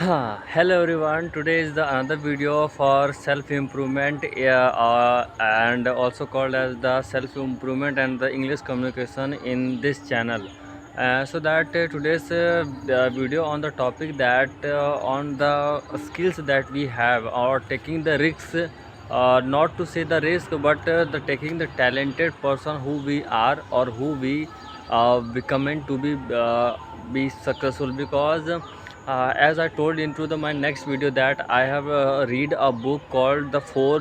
Hello everyone. Today is the another video for self improvement and also called as the self improvement and the English communication in this channel. Today's video on the topic that on the skills that we have or taking the risks, not to say the risk, but the taking the talented person who we are or who we becoming to be successful because. As I told into my next video that I have read a book called the 4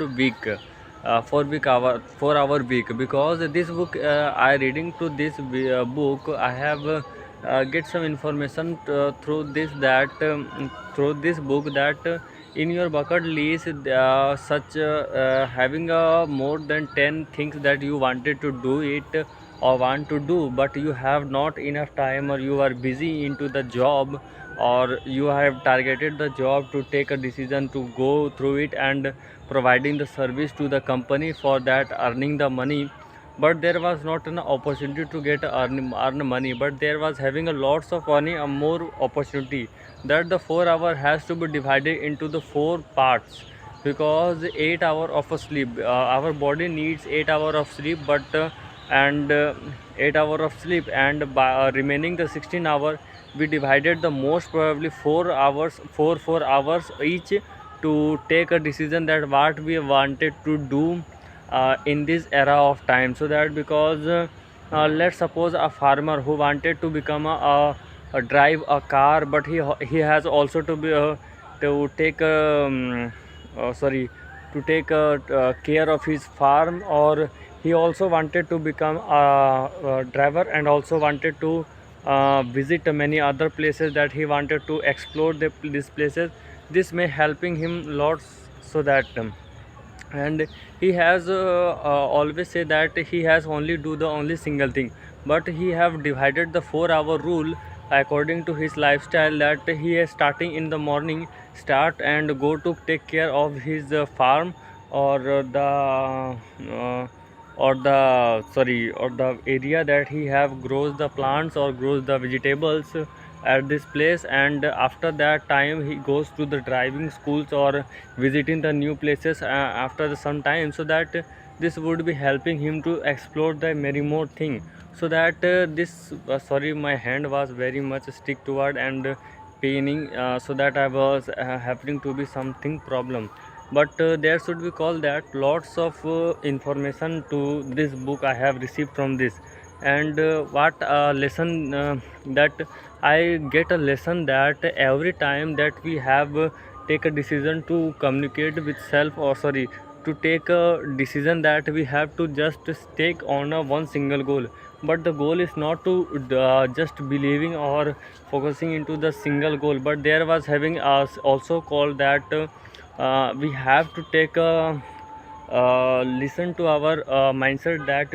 hour week because this book I reading to this book I have get some information through this book that in your bucket list such having more than 10 things that you wanted to do it or want to do, but you have not enough time or you are busy into the job or you have targeted the job to take a decision to go through it and providing the service to the company for that earning the money, but there was not an opportunity to get earn money, but there was having a lots of money, a more opportunity that the 4 hour has to be divided into the four parts because 8 hour of a sleep, our body needs 8 hour of sleep, but and 8 hour of sleep and by remaining the 16 hour we divided the most probably 4 hours, 4 hours each to take a decision that what we wanted to do in this era of time. So that because let's suppose a farmer who wanted to become a drive a car, but he has also to be to take sorry to take care of his farm, or he also wanted to become a driver and also wanted to visit many other places that he wanted to explore these places. This may helping him lots. So that and he has always say that he has only do the only single thing, but he have divided the 4 hour rule according to his lifestyle, that he is starting in the morning, start and go to take care of his farm or the area that he have grows the plants or grows the vegetables at this place, and after that time he goes to the driving schools or visiting the new places after some time, so that this would be helping him to explore the many more thing. So that this sorry, my hand was very much stick toward and paining, so that I was happening to be something problem, but there should be called that lots of information to this book I have received from this. And what lesson that I get a lesson that every time that we have take a decision to communicate with self, or sorry, to take a decision that we have to just take on a one single goal, but the goal is not to just believing or focusing into the single goal, but there was having us also called that we have to take a listen to our mindset that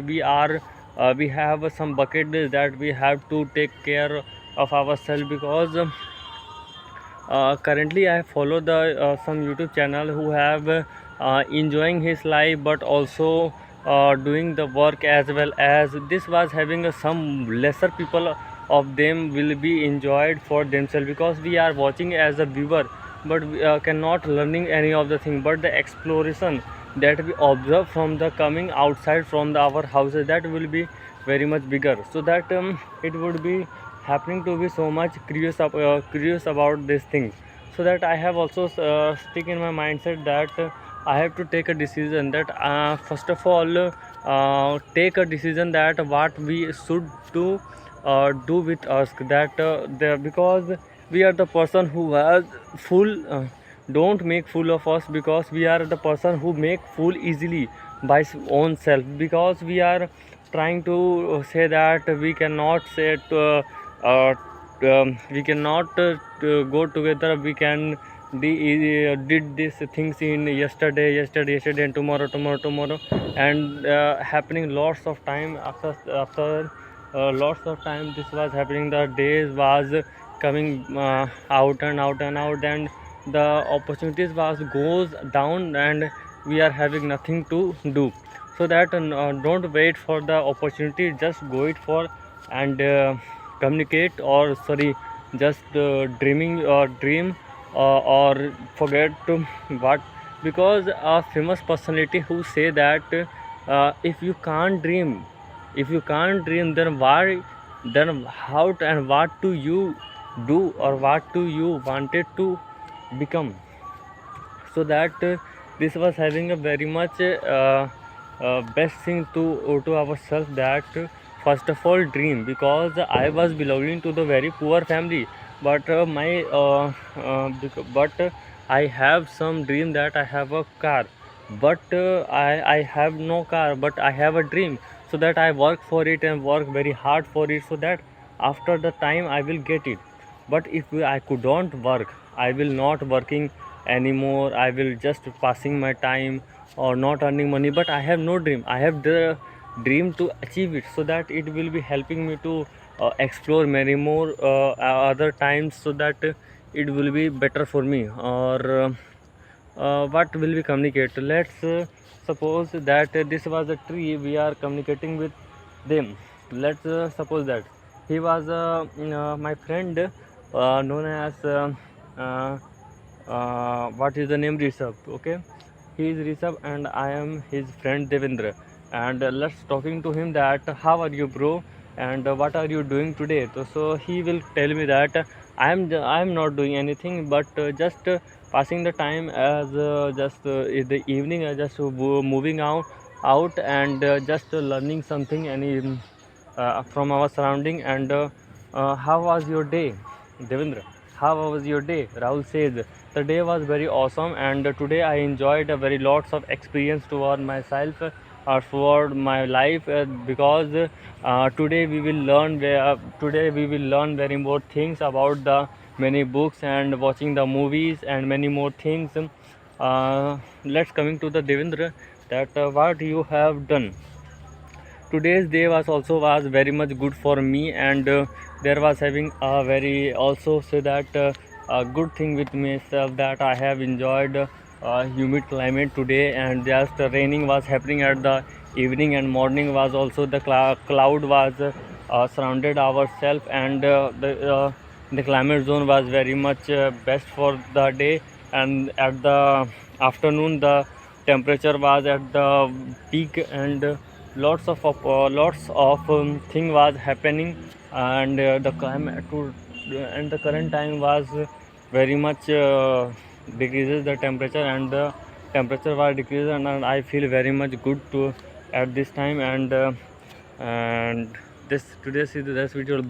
we have some bucket list that we have to take care of ourselves, because currently I follow the some YouTube channel who have enjoying his life but also doing the work as well, as this was having some lesser people of them will be enjoyed for themselves, because we are watching as a viewer, but we cannot learning any of the thing, but the exploration that we observe from the coming outside from our houses, that will be very much bigger. So that it would be happening to be so much curious about this thing. So that I have also stick in my mindset that I have to take a decision that first of all take a decision that what we should do with us, that because we are the person who has full don't make fool of us, because we are the person who make fool easily by own self, because we are trying to say that we cannot say we cannot go together, we can did these things in yesterday and tomorrow, and happening lots of time after lots of time this was happening, the days was coming out, and the opportunities was goes down and we are having nothing to do. So that don't wait for the opportunity, just go it for and communicate, or sorry, just dreaming or dream or forget to what, because a famous personality who say that if you can't dream, then why, then how and what do you do, or what do you wanted to become? So that this was having a very much best thing to ourselves, that first of all dream, because I was belonging to the very poor family, but but I have some dream that I have a car, but I have no car, but I have a dream, so that I work for it and work very hard for it, so that after the time I will get it. But if I could not work, I will not working anymore, I will just passing my time or not earning money, but I have no dream, I have the dream to achieve it, so that it will be helping me to explore many more other times, so that it will be better for me. Or what will we communicate? Let's suppose that this was a tree, we are communicating with them. Let's suppose that he was my friend, known as uh, what is the name, Rishabh. Okay, he is Rishabh and I am his friend Devendra. And let's talking to him that how are you, bro, and what are you doing today? So he will tell me that I am not doing anything, but just passing the time, as just in the evening, just moving out and just learning something any from our surrounding. And how was your day, Devendra? How was your day? Rahul says the day was very awesome, and today I enjoyed a very lots of experience toward myself or toward my life, because today we will learn very more things about the many books and watching the movies and many more things. Let's coming to the Devendra, that what you have done. Today's day was very much good for me, and there was having a very also say that a good thing with myself, that I have enjoyed humid climate today, and just raining was happening at the evening, and morning was also the cloud was surrounded ourselves, and the climate zone was very much best for the day. And at the afternoon the temperature was at the peak, and lots of thing was happening, and the climate and the current time was very much decreases the temperature, and the temperature was decreased, and I feel very much good to at this time. And this today's is this video.